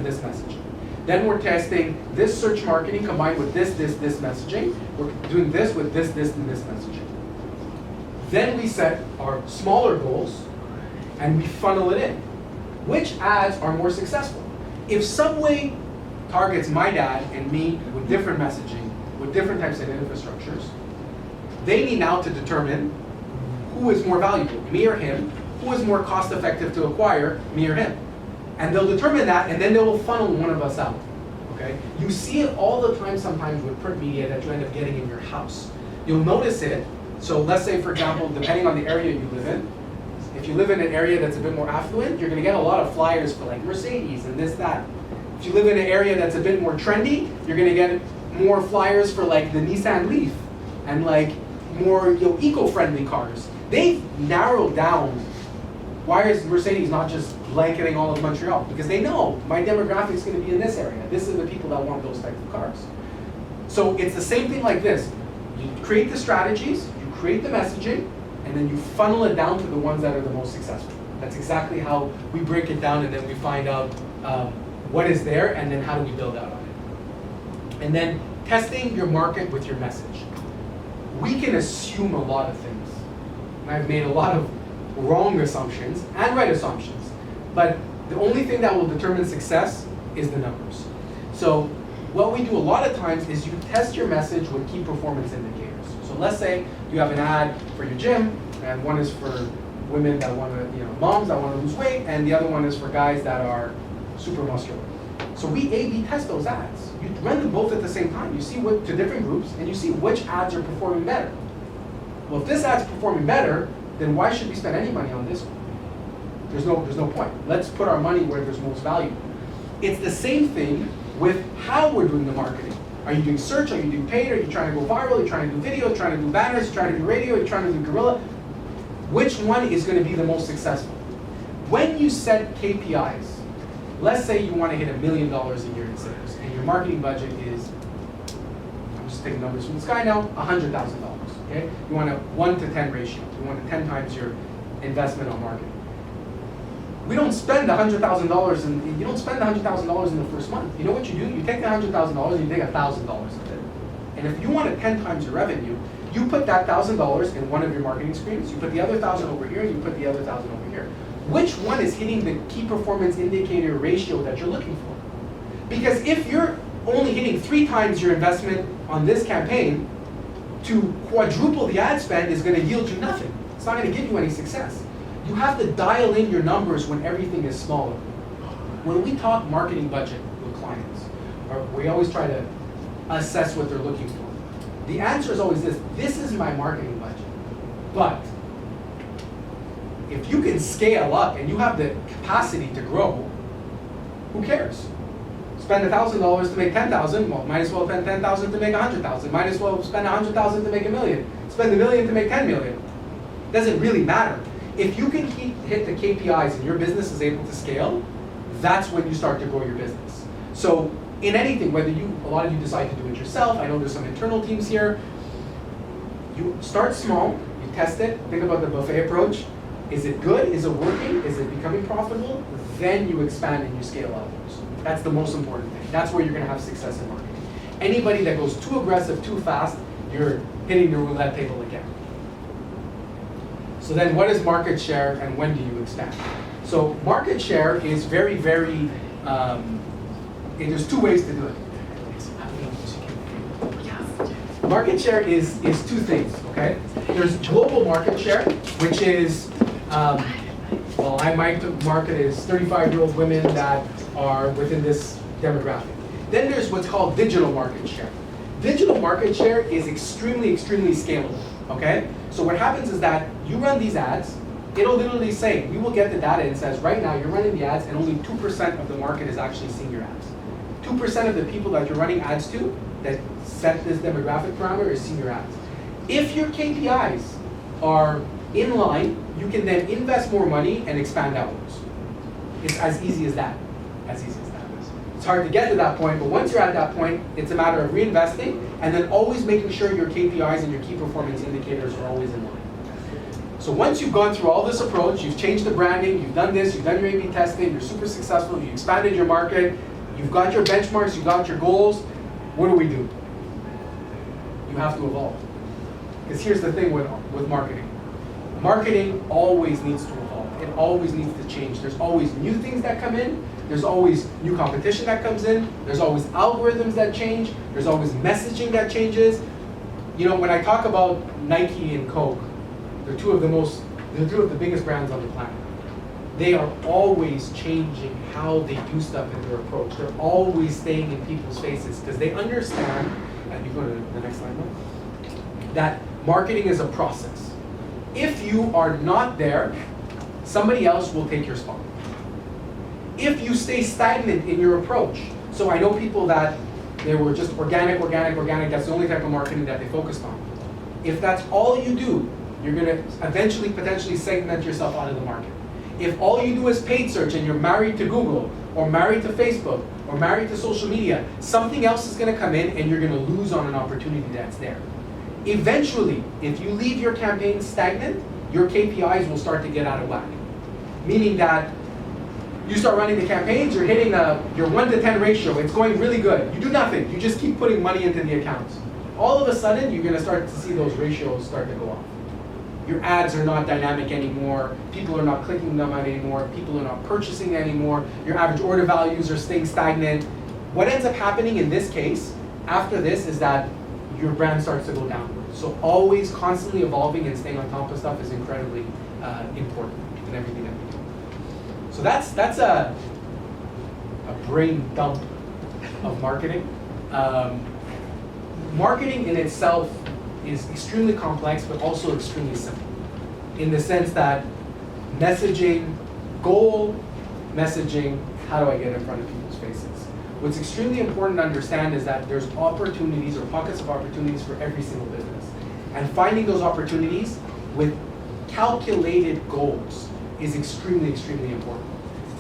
this messaging. Then we're testing this search marketing combined with this messaging. We're doing this with this, and this messaging. Then we set our smaller goals, and we funnel it in. Which ads are more successful? If Subway targets my dad and me with different messaging, with different types of infrastructures, they need now to determine who is more valuable, me or him, who is more cost effective to acquire, me or him. And they'll determine that, and then they will funnel one of us out, okay? You see it all the time sometimes with print media that you end up getting in your house. You'll notice it, so let's say, for example, depending on the area you live in, if you live in an area that's a bit more affluent, you're gonna get a lot of flyers for like Mercedes and this, that. If you live in an area that's a bit more trendy, you're gonna get more flyers for like the Nissan Leaf and like more eco-friendly cars. They've narrowed down why is Mercedes not just blanketing all of Montreal? Because they know my demographic is gonna be in this area. This is the people that want those types of cars. So it's the same thing like this. You create the strategies, you create the messaging, and then you funnel it down to the ones that are the most successful. That's exactly how we break it down, and then we find out what is there, and then how do we build out on it. And then testing your market with your message. We can assume a lot of things. And I've made a lot of wrong assumptions and right assumptions. But the only thing that will determine success is the numbers. So what we do a lot of times is you test your message with key performance indicators. So let's say you have an ad for your gym, and one is for women that want to, moms that want to lose weight, and the other one is for guys that are super muscular. So we A/B test those ads. You run them both at the same time. You see what to different groups, and you see which ads are performing better. Well, if this ad's performing better, then why should we spend any money on this one? There's no point. Let's put our money where there's most value. It's the same thing with how we're doing the marketing. Are you doing search? Are you doing paid? Are you trying to go viral? Are you trying to do video? Are you trying to do banners? Are you trying to do radio? Are you trying to do guerrilla? Which one is going to be the most successful? When you set KPIs, let's say you want to hit $1 million a year in sales, and your marketing budget is, I'm just taking numbers from the sky now, $100,000. Okay? You want a 1 to 10 ratio. You want to 10 times your investment on marketing. We don't spend $100,000, and you don't spend $100,000 in the first month. You know what you do? You take the $100,000 and you take $1,000 of it. And if you want to 10 times your revenue, you put that $1,000 in one of your marketing screens. You put the other $1,000 over here, and you put the other $1,000 over here. Which one is hitting the key performance indicator ratio that you're looking for? Because if you're only hitting 3 times your investment on this campaign, to quadruple the ad spend is going to yield you nothing. It's not going to give you any success. You have to dial in your numbers when everything is smaller. When we talk marketing budget with clients, or we always try to assess what they're looking for. The answer is always this is my marketing budget. But if you can scale up and you have the capacity to grow, who cares? Spend $1,000 to make 10,000, well, might as well spend 10,000 to make 100,000. Might as well spend 100,000 to make $1 million. Spend $1 million to make 10 million. Doesn't really matter. If you can hit the KPIs and your business is able to scale, that's when you start to grow your business. So in anything, whether a lot of you decide to do it yourself, I know there's some internal teams here, you start small, you test it, think about the buffet approach. Is it good? Is it working? Is it becoming profitable? Then you expand and you scale outwards. That's the most important thing. That's where you're going to have success in marketing. Anybody that goes too aggressive, too fast, you're hitting the roulette table again. So then what is market share and when do you expand? So market share is very, very, there's two ways to do it. Market share is two things, okay? There's global market share, which is, well, I might market as 35-year-old women that are within this demographic. Then there's what's called digital market share. Digital market share is extremely, extremely scalable, okay? So what happens is that you run these ads, it'll literally say, we will get the data and says, right now you're running the ads and only 2% of the market is actually seeing your ads. 2% of the people that you're running ads to that set this demographic parameter is seeing your ads. If your KPIs are in line, you can then invest more money and expand outwards. It's as easy as that. As easy as that. It's hard to get to that point, but once you're at that point, it's a matter of reinvesting and then always making sure your KPIs and your key performance indicators are always in line. So once you've gone through all this approach, you've changed the branding, you've done this, you've done your A/B testing, you're super successful, you expanded your market, you've got your benchmarks, you've got your goals, what do? You have to evolve. Because here's the thing with marketing. Marketing always needs to evolve. It always needs to change. There's always new things that come in. There's always new competition that comes in. There's always algorithms that change. There's always messaging that changes. You know, when I talk about Nike and Coke, they're two of the biggest brands on the planet. They are always changing how they do stuff in their approach. They're always staying in people's faces because they understand, and you go to the next slide, that marketing is a process. If you are not there, somebody else will take your spot. If you stay stagnant in your approach, so I know people that they were just organic, that's the only type of marketing that they focused on. If that's all you do, you're gonna eventually potentially segment yourself out of the market. If all you do is paid search and you're married to Google, or married to Facebook, or married to social media, something else is gonna come in and you're gonna lose on an opportunity that's there. Eventually, if you leave your campaign stagnant, your KPIs will start to get out of whack. Meaning that you start running the campaigns, you're hitting your 1-to-10 ratio, it's going really good. You do nothing, you just keep putting money into the accounts. All of a sudden, you're gonna start to see those ratios start to go up. Your ads are not dynamic anymore, people are not clicking them out anymore, people are not purchasing anymore, your average order values are staying stagnant. What ends up happening in this case, after this, is that your brand starts to go downward. So always constantly evolving and staying on top of stuff is incredibly important in everything that we do. So that's a brain dump of marketing. Marketing in itself is extremely complex, but also extremely simple. In the sense that messaging, goal, messaging, how do I get in front of people's faces? What's extremely important to understand is that there's opportunities or pockets of opportunities for every single business. And finding those opportunities with calculated goals is extremely, extremely important.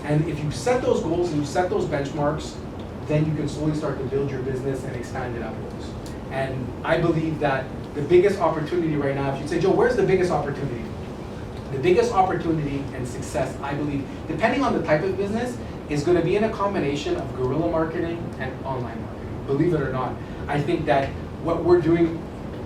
And if you set those goals and you set those benchmarks, then you can slowly start to build your business and expand it outwards. And I believe that the biggest opportunity right now, if you'd say, Joe, where's the biggest opportunity? The biggest opportunity and success, I believe, depending on the type of business, is going to be in a combination of guerrilla marketing and online marketing. Believe it or not, I think that what we're doing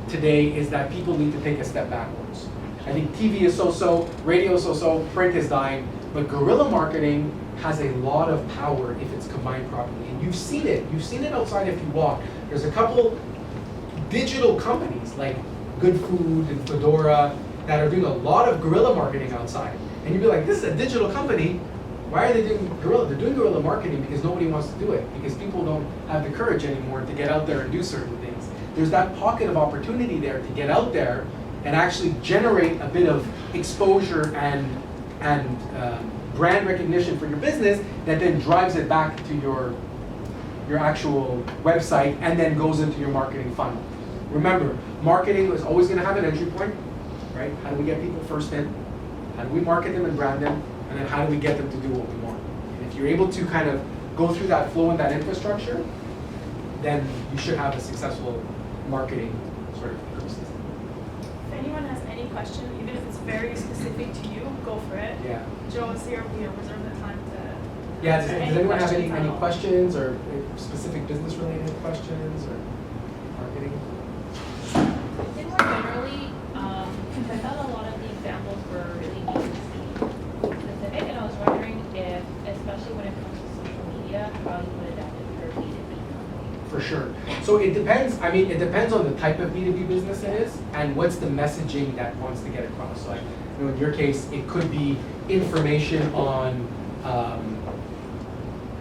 today is that people need to take a step backwards. I think TV is so-so, radio is so-so, print is dying, but guerrilla marketing has a lot of power if it's combined properly. And you've seen it outside if you walk. There's a couple digital companies like Good Food and Fedora that are doing a lot of guerrilla marketing outside. And you'd be like, this is a digital company, why are they doing guerrilla? They're doing guerrilla marketing because nobody wants to do it, because people don't have the courage anymore to get out there and do certain things. There's that pocket of opportunity there to get out there and actually generate a bit of exposure and brand recognition for your business that then drives it back to your actual website and then goes into your marketing funnel. Remember, marketing is always going to have an entry point, right? How do we get people first in? How do we market them and brand them? And then how do we get them to do what we want? And if you're able to kind of go through that flow and that infrastructure, then you should have a successful marketing sort of ecosystem. If anyone has any question, even if it's very specific to you, go for it. Yeah. Joe is here, we reserve the time to Yeah, answer does anyone have any at all. questions or specific business related questions or marketing? for sure. So it depends, I mean, it depends on the type of B2B business it is and what's the messaging that wants to get across. So in your case, it could be information on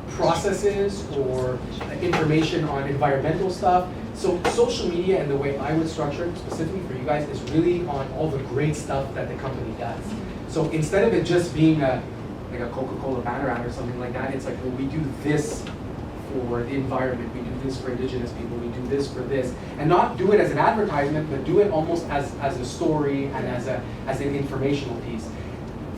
processes or information on environmental stuff. So social media and the way I would structure it specifically for you guys is really on all the great stuff that the company does. So instead of it just being like a Coca-Cola banner ad or something like that, it's like, well, we do this for the environment, we do this for Indigenous people, we do this for this, and not do it as an advertisement, but do it almost as a story and as an informational piece.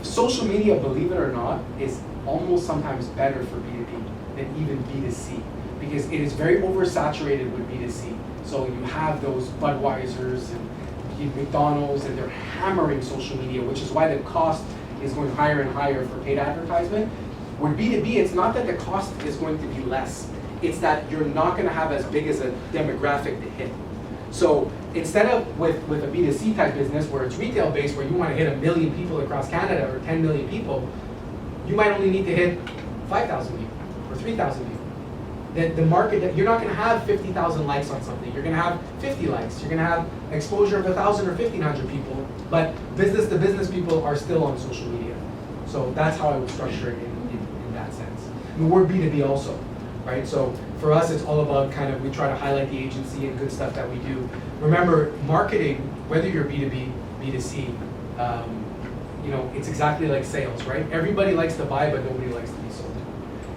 Social media, believe it or not, is almost sometimes better for B2B than even B2C, because it is very oversaturated with B2C. So you have those Budweisers and McDonald's, and they're hammering social media, which is why the cost is going higher and higher for paid advertisement. With B2B, it's not that the cost is going to be less, it's that you're not going to have as big as a demographic to hit. So instead of with a B2C type business where it's retail based, where you want to hit 1 million people across Canada or 10 million people, you might only need to hit 5,000 people or 3,000 people. The market, that you're not going to have 50,000 likes on something. You're going to have 50 likes. You're going to have exposure of 1,000 or 1,500 people, but business to business people are still on social media. So that's how I would structure it in that sense. And we're B2B also, right? So for us, it's all about kind of, we try to highlight the agency and good stuff that we do. Remember, marketing, whether you're B2B, B2C, you know, it's exactly like sales, right? Everybody likes to buy, but nobody likes to be sold.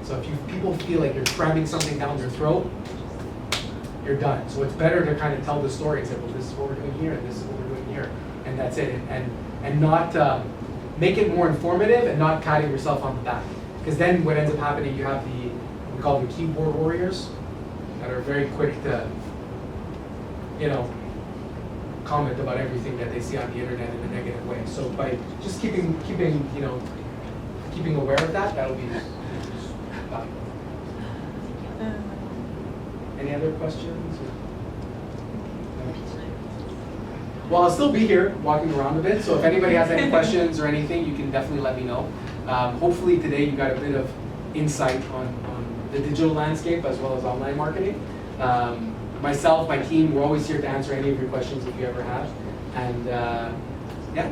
So if people feel like you're cramming something down their throat, you're done. So it's better to kind of tell the story and say, well, this is what we're doing here, and this is what we're doing here, and that's it. And not make it more informative and not patting yourself on the back. Because then what ends up happening, you have what we call the keyboard warriors that are very quick to, you know, comment about everything that they see on the internet in a negative way. So by just keeping aware of that, that'll be valuable. Any other questions? Well, I'll still be here walking around a bit, so if anybody has any questions or anything, you can definitely let me know. Hopefully today you got a bit of insight on the digital landscape as well as online marketing. Myself, my team, we're always here to answer any of your questions if you ever have. And yeah,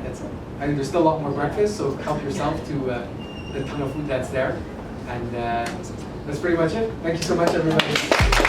that's it. I think there's still a lot more breakfast, so help yourself to the ton of food that's there. And that's pretty much it. Thank you so much, everybody.